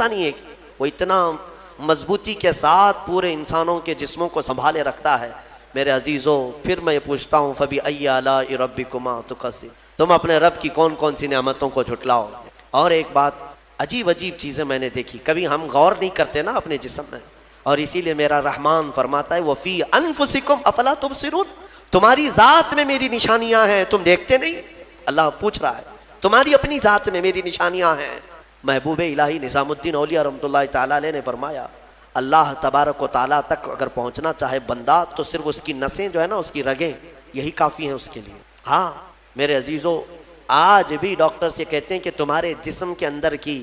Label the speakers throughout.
Speaker 1: پتہ نہیں ہے وہ اتنا مضبوطی کے ساتھ پورے انسانوں کے جسموں کو سنبھالے رکھتا ہے۔ میرے عزیزوں، پھر میں یہ پوچھتا ہوں فَبِأَيِّ آلَاءِ رَبِّكُمَا تُكَذِّبَانِ، تم اپنے رب کی کون کون سی نعمتوں کو جھٹلاؤ۔ اور ایک بات، عجیب چیزیں میں نے دیکھی، کبھی ہم غور نہیں کرتے نا اپنے جسم میں، اور اسی لیے میرا رحمان فرماتا ہے وَفِي أَنفُسِكُمْ أَفَلَا تُبْصِرُونَ، تمہاری ذات میں میری نشانیاں ہیں، تم دیکھتے نہیں؟ اللہ پوچھ رہا ہے تمہاری اپنی ذات میں میری نشانیاں ہیں۔ محبوب الہی نظام الدین اولیاء رحمۃ اللہ تعالیٰ علیہ نے فرمایا اللہ تبارک و تعالیٰ تک اگر پہنچنا چاہے بندہ تو صرف اس کی نسیں جو ہے نا، اس کی رگیں، یہی کافی ہیں اس کے لیے۔ ہاں میرے عزیزوں، آج بھی ڈاکٹرز یہ کہتے ہیں کہ تمہارے جسم کے اندر کی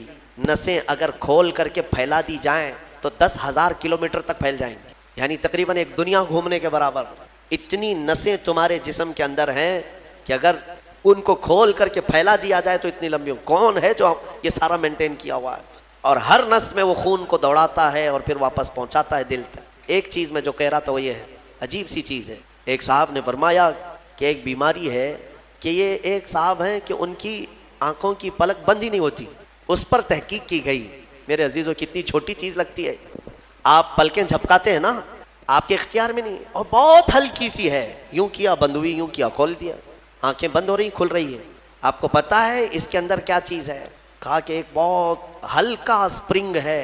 Speaker 1: نسیں اگر کھول کر کے پھیلا دی جائیں تو 10,000 کلومیٹر تک پھیل جائیں گی، یعنی تقریباً ایک دنیا گھومنے کے برابر۔ اتنی نسیں تمہارے جسم کے اندر ہیں کہ اگر ان کو کھول کر کے پھیلا دیا جائے تو اتنی لمبی کون ہے جو یہ سارا مینٹین کیا ہوا ہے، اور ہر نس میں وہ خون کو دوڑاتا ہے اور پھر واپس پہنچاتا ہے دل تک۔ ایک چیز میں جو کہہ رہا تھا وہ یہ ہے، عجیب سی چیز ہے، ایک صاحب نے فرمایا کہ ایک بیماری ہے کہ یہ ایک صاحب ہیں کہ ان کی آنکھوں کی پلک بند ہی نہیں ہوتی، اس پر تحقیق کی گئی۔ میرے عزیزوں، کتنی چھوٹی چیز لگتی ہے، آپ پلکیں جھپکاتے ہیں نا، آپ کے اختیار میں نہیں، اور بہت ہلکی سی ہے، یوں کیا بند ہوئی، یوں کیا کھول دیا، آنکھیں بند ہو رہی کھل رہی ہے۔ آپ کو پتا ہے اس کے اندر کیا چیز ہے؟ کہا کہ ایک بہت ہلکا اسپرنگ ہے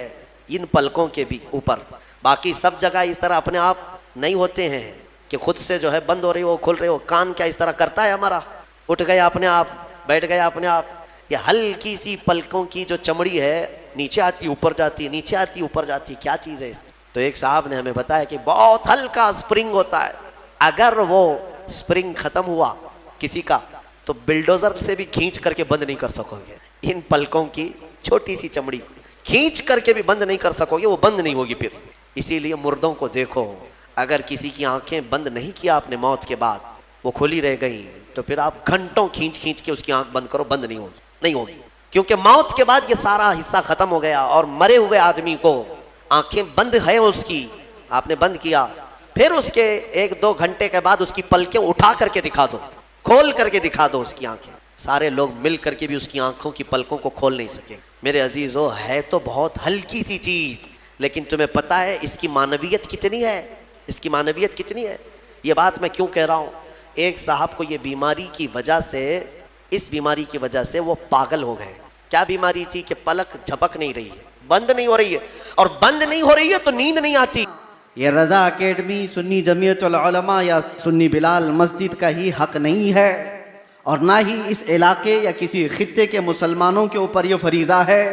Speaker 1: ان پلکوں کے بھی اوپر، باقی سب جگہ اس طرح اپنے آپ نہیں ہوتے ہیں کہ خود سے جو ہے بند ہو رہی ہو کھل رہی ہو۔ کان کیا اس طرح کرتا ہے ہمارا، اٹھ گیا اپنے آپ، بیٹھ گیا اپنے آپ؟ یہ ہلکی سی پلکوں کی جو چمڑی ہے نیچے آتی اوپر جاتی، نیچے آتی اوپر جاتی، کیا چیز ہے؟ تو ایک صاحب نے ہمیں بتایا کہ بہت ہلکا اسپرنگ ہوتا ہے، اگر وہ اسپرنگ ختم ہوا کسی کا تو بلڈوزر سے بھی کھینچ کر کے بند نہیں کر سکو گے، ان پلکوں کی چھوٹی سی چمڑی کھینچ کر کے بھی بند نہیں کر سکو گے، وہ بند نہیں ہوگی پھر۔ اسی لیے مردوں کو دیکھو، اگر کسی کی آنکھیں بند نہیں کیا آپ نے موت کے بعد، وہ کھلی رہ گئی تو پھر آپ گھنٹوں کھینچ کے اس کی آنکھ بند کرو، بند نہیں ہوگی، کیونکہ موت کے بعد یہ سارا حصہ ختم ہو گیا، اور مرے ہوئے آدمی کو آنکھیں بند ہے اس کی، آپ نے بند کیا، پھر اس کے 1-2 گھنٹے کے بعد اس کی پلکیں اٹھا کر کے دکھا دو، کھول کر کے دکھا دو اس کی آنکھیں، سارے لوگ مل کر کے بھی اس کی آنکھوں کی پلکوں کو کھول نہیں سکے۔ میرے عزیزو، ہے تو بہت ہلکی سی چیز، لیکن تمہیں پتا ہے اس کی معنویت کتنی ہے، اس کی معنویت کتنی ہے؟ یہ بات میں کیوں کہہ رہا ہوں؟ ایک صاحب کو یہ بیماری کی وجہ سے، اس بیماری کی وجہ سے وہ پاگل ہو گئے۔ کیا بیماری تھی؟ کہ پلک جھپک نہیں رہی ہے، بند نہیں ہو رہی ہے، اور بند نہیں ہو رہی ہے تو نیند نہیں آتی۔
Speaker 2: یہ رضا اکیڈمی سنی جمعیت العلماء یا سنی بلال مسجد کا ہی حق نہیں ہے، اور نہ ہی اس علاقے یا کسی خطے کے مسلمانوں کے اوپر یہ فریضہ ہے،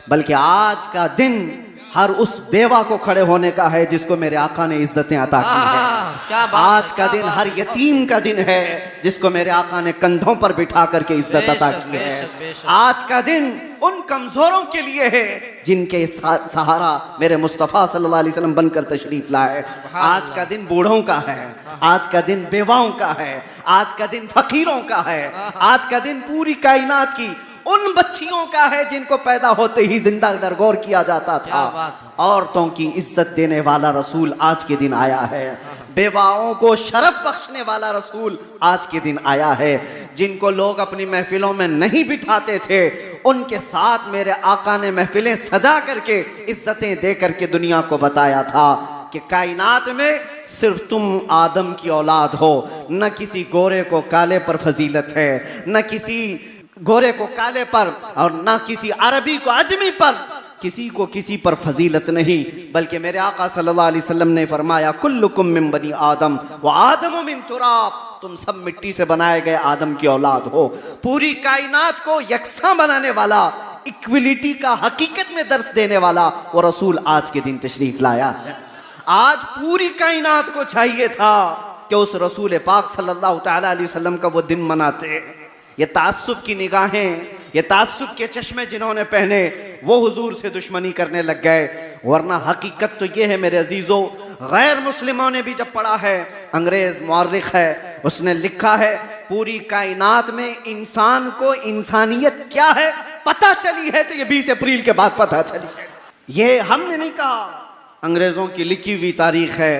Speaker 2: بلکہ آج کا دن ہر اس بیوہ کو کھڑے ہونے کا ہے جس کو میرے آقا نے عزتیں عطا کی ہیں۔ آج کا دن ہر یتیم کا دن ہے جس کو میرے آقا نے کندھوں پر بٹھا کر کے عزت عطا کی ہے۔ آج کا دن ان کمزوروں کے لیے ہے جن کے سہارا میرے مصطفیٰ صلی اللہ علیہ وسلم بن کر تشریف لائے۔ آج کا دن بوڑھوں کا ہے، آج کا دن بیواؤں کا ہے، آج کا دن فقیروں کا ہے، آج کا دن پوری کائنات کی ان بچیوں کا ہے جن کو پیدا ہوتے ہی زندہ درگور کیا جاتا تھا۔ عورتوں کی عزت دینے والا رسول آج کے دن آیا ہے، بیواؤں کو شرف بخشنے والا رسول آج کے دن آیا ہے۔ جن کو لوگ اپنی محفلوں میں نہیں بٹھاتے تھے، ان کے ساتھ میرے آقا نے محفلیں سجا کر کے عزتیں دے کر کے دنیا کو بتایا تھا کہ کائنات میں صرف تم آدم کی اولاد ہو، نہ کسی گورے کو کالے پر فضیلت ہے، نہ کسی گورے کو کالے پر، اور نہ کسی عربی کو عجمی پر، کسی کو کسی پر فضیلت نہیں، بلکہ میرے آقا صلی اللہ علیہ وسلم نے فرمایا کلکم من بنی آدم وآدم من تراب، تم سب مٹی سے بنائے گئے آدم کی اولاد ہو۔ پوری کائنات کو یکساں بنانے والا، ایکویلٹی کا حقیقت میں درس دینے والا وہ رسول آج کے دن تشریف لایا ہے۔ آج پوری کائنات کو چاہیے تھا کہ اس رسول پاک صلی اللہ تعالی علیہ وسلم کا وہ دن مناتے۔ یہ تعصب کی نگاہیں، یہ تعصب کے چشمے جنہوں نے پہنے وہ حضور سے دشمنی کرنے لگ گئے، ورنہ حقیقت تو یہ ہے میرے عزیزو، غیر مسلموں نے بھی جب پڑھا ہے، انگریز مورخ ہے، اس نے لکھا ہے پوری کائنات میں انسان کو انسانیت کیا ہے پتہ چلی ہے تو یہ 20 اپریل کے بعد پتہ چلی ہے۔ یہ ہم نے نہیں کہا، انگریزوں کی لکھی ہوئی تاریخ ہے۔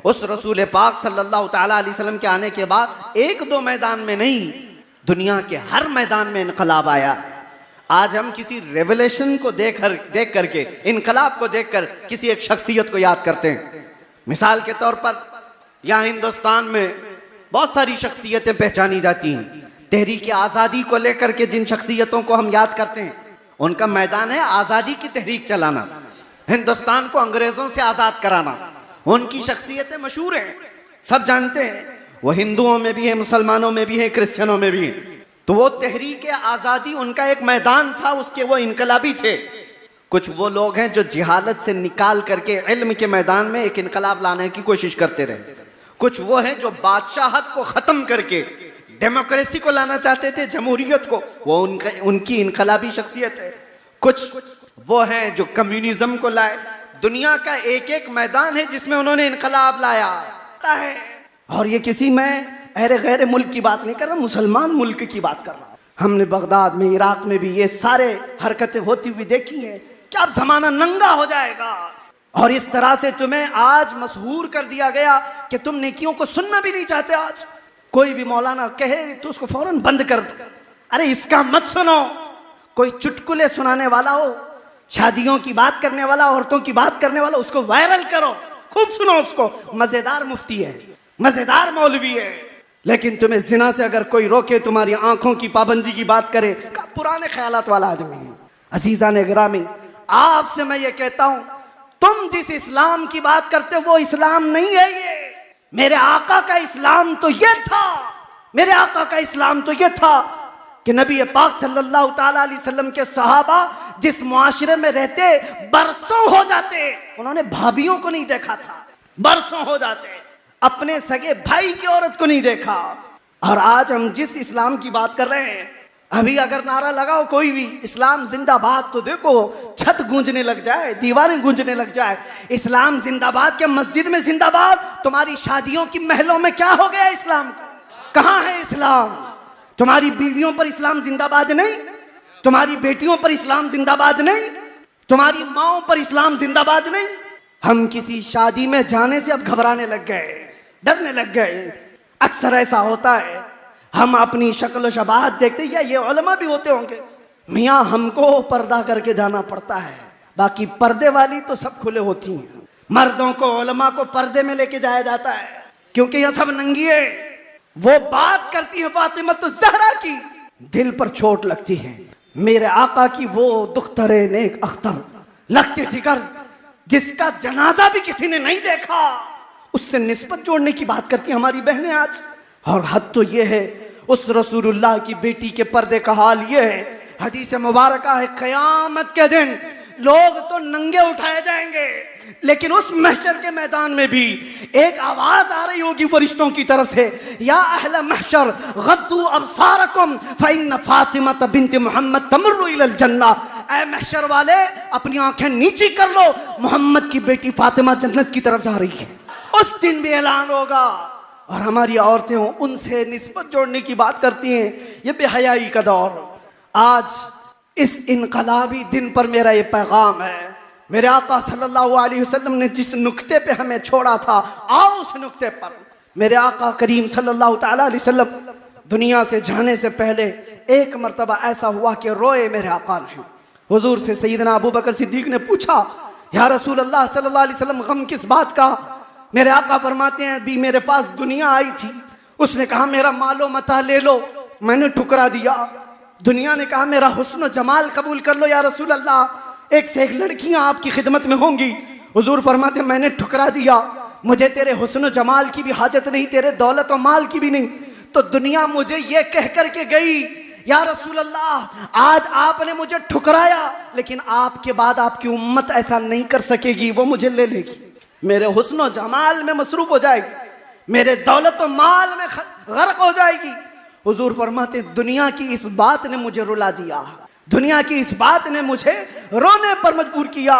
Speaker 2: اس رسول پاک صلی اللہ تعالی علیہ وسلم کے آنے کے بعد 1-2 میدان میں نہیں، دنیا کے ہر میدان میں انقلاب آیا۔ آج ہم کسی ریولیشن کو دیکھ کر کے، انقلاب کو دیکھ کر کسی ایک شخصیت کو یاد کرتے ہیں. مثال کے طور پر یہاں ہندوستان میں بہت ساری شخصیتیں پہچانی جاتی ہیں. تحریک آزادی کو لے کر کے جن شخصیتوں کو ہم یاد کرتے ہیں ان کا میدان ہے آزادی کی تحریک چلانا، ہندوستان کو انگریزوں سے آزاد کرانا. ان کی شخصیتیں مشہور ہیں، سب جانتے ہیں. وہ ہندوؤں میں بھی ہیں، مسلمانوں میں بھی ہیں، کرسچنوں میں بھی ہیں. تو وہ تحریک آزادی ان کا ایک میدان تھا، اس کے وہ انقلابی تھے. کچھ وہ لوگ ہیں جو جہالت سے نکال کر کے علم کے میدان میں ایک انقلاب لانے کی کوشش کرتے رہے. کچھ وہ ہیں جو بادشاہت کو ختم کر کے ڈیموکریسی کو لانا چاہتے تھے، جمہوریت کو، وہ ان کی انقلابی شخصیت ہے. کچھ وہ ہیں جو کمیونزم کو لائے. دنیا کا ایک ایک میدان ہے جس میں انہوں نے انقلاب لایا ہے. اور یہ کسی میں غیر ملک کی بات نہیں کر رہا، مسلمان ملک کی بات کر رہا ہوں. ہم نے بغداد میں، عراق میں بھی یہ سارے حرکتیں ہوتی ہوئی دیکھی ہیں کہ اب زمانہ ننگا ہو جائے گا، اور اس طرح سے تمہیں آج مسحور کر دیا گیا کہ تم نیکیوں کو سننا بھی نہیں چاہتے. آج کوئی بھی مولانا کہے تو اس کو فوراً بند کر دو. ارے اس کا مت سنو. کوئی چٹکلے سنانے والا ہو، شادیوں کی بات کرنے والا، عورتوں کی بات کرنے والا، اس کو وائرل کرو، خوب سنو اس کو. مزیدار مفتی ہے، مزیدار مولوی ہے. لیکن تمہیں زنا سے اگر کوئی روکے، تمہاری آنکھوں کی پابندی کی بات کرے، پرانے خیالات والا آدمی ہے. عزیزان گرامی، آپ سے میں یہ کہتا ہوں، تم جس اسلام کی بات کرتے وہ اسلام نہیں ہے. یہ میرے آقا کا اسلام تو یہ تھا، میرے آقا کا اسلام تو یہ تھا کہ نبی پاک صلی اللہ تعالی علیہ وسلم کے صحابہ جس معاشرے میں رہتے برسوں ہو جاتے، انہوں نے بھابیوں کو نہیں دیکھا تھا. برسوں ہو جاتے، اپنے سگے بھائی کی عورت کو نہیں دیکھا. اور آج ہم جس اسلام کی بات کر رہے ہیں، ابھی اگر نعرہ لگاؤ کوئی بھی اسلام زندہ باد تو دیکھو چھت گونجنے لگ جائے، دیواریں گونجنے لگ جائے. اسلام زندہ باد کے مسجد میں زندہ باد، تمہاری شادیوں کی محلوں میں کیا ہو گیا اسلام کو؟ کہاں ہے اسلام؟ تمہاری بیویوں پر اسلام زندہ باد نہیں، تمہاری بیٹیوں پر اسلام زندہ باد نہیں، تمہاری ماؤں پر اسلام زندہ باد نہیں. ہم کسی شادی میں جانے سے اب گھبرانے لگ گئے، ڈرنے لگ گئے. اکثر ایسا ہوتا ہے، ہم اپنی شکل و شباہت دیکھتے ہیں، یا یہ علماء بھی ہوتے ہوں گے، میاں ہم کو پردہ کر کے جانا پڑتا ہے، باقی پردے والی تو سب کھلے ہوتی ہیں. مردوں کو، علماء کو پردے میں لے کے جایا جاتا ہے کیونکہ یہ سب ننگی ہے. وہ بات کرتی ہے فاطمہ الزہرا کی، دل پر چوٹ لگتی ہے. میرے آقا کی وہ دختر نیک اختر لگتے جگر جس کا جنازہ بھی کسی نے نہیں دیکھا، اس سے نسبت جوڑنے کی بات کرتی ہیں ہماری بہنیں آج. اور حد تو یہ ہے، اس رسول اللہ کی بیٹی کے پردے کا حال یہ ہے، حدیث مبارکہ ہے، قیامت کے دن لوگ تو ننگے اٹھائے جائیں گے، لیکن اس محشر کے میدان میں بھی ایک آواز آ رہی ہوگی فرشتوں کی طرف سے، یا اہل محشر غضوا ابصارکم فإن فاطمہ بنت محمد تمر الی الجنہ. اے محشر والے اپنی آنکھیں نیچی کر لو، محمد کی بیٹی فاطمہ جنت کی طرف جا رہی ہے. اس دن بھی اعلان ہوگا. اور ہماری عورتیں ان سے نسبت جوڑنے کی بات کرتی ہیں. یہ بے حیائی کا دور. آج اس انقلابی دن پر میرا یہ پیغام ہے، میرے آقا صلی اللہ علیہ وسلم نے جس نقطے پہ ہمیں چھوڑا تھا، آؤ اس نقطے پر. میرے آقا کریم صلی اللہ تعالیٰ علیہ وسلم دنیا سے جانے سے پہلے ایک مرتبہ ایسا ہوا کہ روئے میرے آقا نے. حضور سے سیدنا ابو بکر صدیق نے پوچھا، یا رسول اللہ صلی اللہ علیہ وسلم غم کس بات کا؟ میرے آقا فرماتے ہیں، بھی میرے پاس دنیا آئی تھی، اس نے کہا میرا مال و متاع لے لو، میں نے ٹھکرا دیا. دنیا نے کہا میرا حسن و جمال قبول کر لو یا رسول اللہ، ایک سے ایک لڑکیاں آپ کی خدمت میں ہوں گی. حضور فرماتے ہیں میں نے ٹھکرا دیا، مجھے تیرے حسن و جمال کی بھی حاجت نہیں، تیرے دولت و مال کی بھی نہیں. تو دنیا مجھے یہ کہہ کر کے گئی، یا رسول اللہ آج آپ نے مجھے ٹھکرایا، لیکن آپ کے بعد آپ کی امت ایسا نہیں کر سکے گی، وہ مجھے لے لے گی، میرے حسن و جمال میں مصروف ہو جائے گی، میرے دولت و مال میں غرق ہو جائے گی. حضور فرماتے دنیا کی اس بات نے مجھے رلا دیا، دنیا کی اس بات نے مجھے رونے پر مجبور کیا.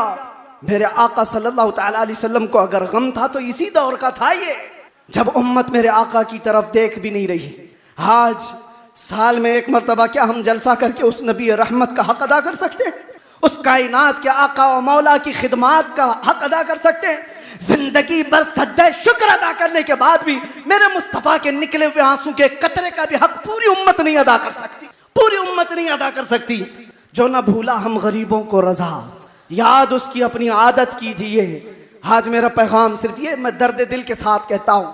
Speaker 2: میرے آقا صلی اللہ تعالیٰ علیہ وسلم کو اگر غم تھا تو اسی دور کا تھا یہ، جب امت میرے آقا کی طرف دیکھ بھی نہیں رہی. آج سال میں ایک مرتبہ کیا ہم جلسہ کر کے اس نبی رحمت کا حق ادا کر سکتے ہیں؟ اس کائنات کے آقا و مولا کی خدمات کا حق ادا کر سکتے ہیں؟ زندگی بھر سجدہ شکر ادا کرنے کے بعد بھی میرے مصطفیٰ کے نکلے ہوئے آنسوں کے قطرے کا بھی حق پوری امت نہیں ادا کر سکتی، پوری امت نہیں ادا کر سکتی. جو نہ بھولا ہم غریبوں کو رضا، یاد اس کی اپنی عادت کیجئے۔ آج میرا پیغام صرف یہ میں درد دل کے ساتھ کہتا ہوں،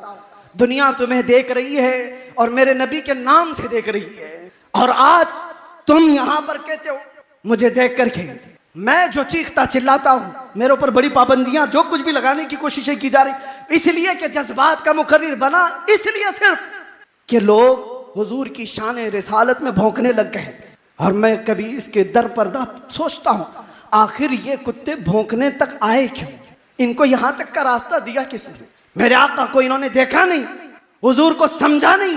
Speaker 2: دنیا تمہیں دیکھ رہی ہے اور میرے نبی کے نام سے دیکھ رہی ہے، اور آج تم یہاں پر کہتے ہو مجھے دیکھ کر کے میں جو چیختا چلاتا ہوں، میرے اوپر بڑی پابندیاں جو کچھ بھی لگانے کی کوششیں کی جا رہی، اس لیے کہ جذبات کا مقرر بنا، اس لیے صرف کہ لوگ حضور کی شان رسالت میں بھونکنے لگ گئے۔ اور میں کبھی اس کے در پردہ سوچتا ہوں آخر یہ کتے بھونکنے تک آئے کیوں؟ ان کو یہاں تک کا راستہ دیا کس نے؟ میرے آقا کو انہوں نے دیکھا نہیں، حضور کو سمجھا نہیں،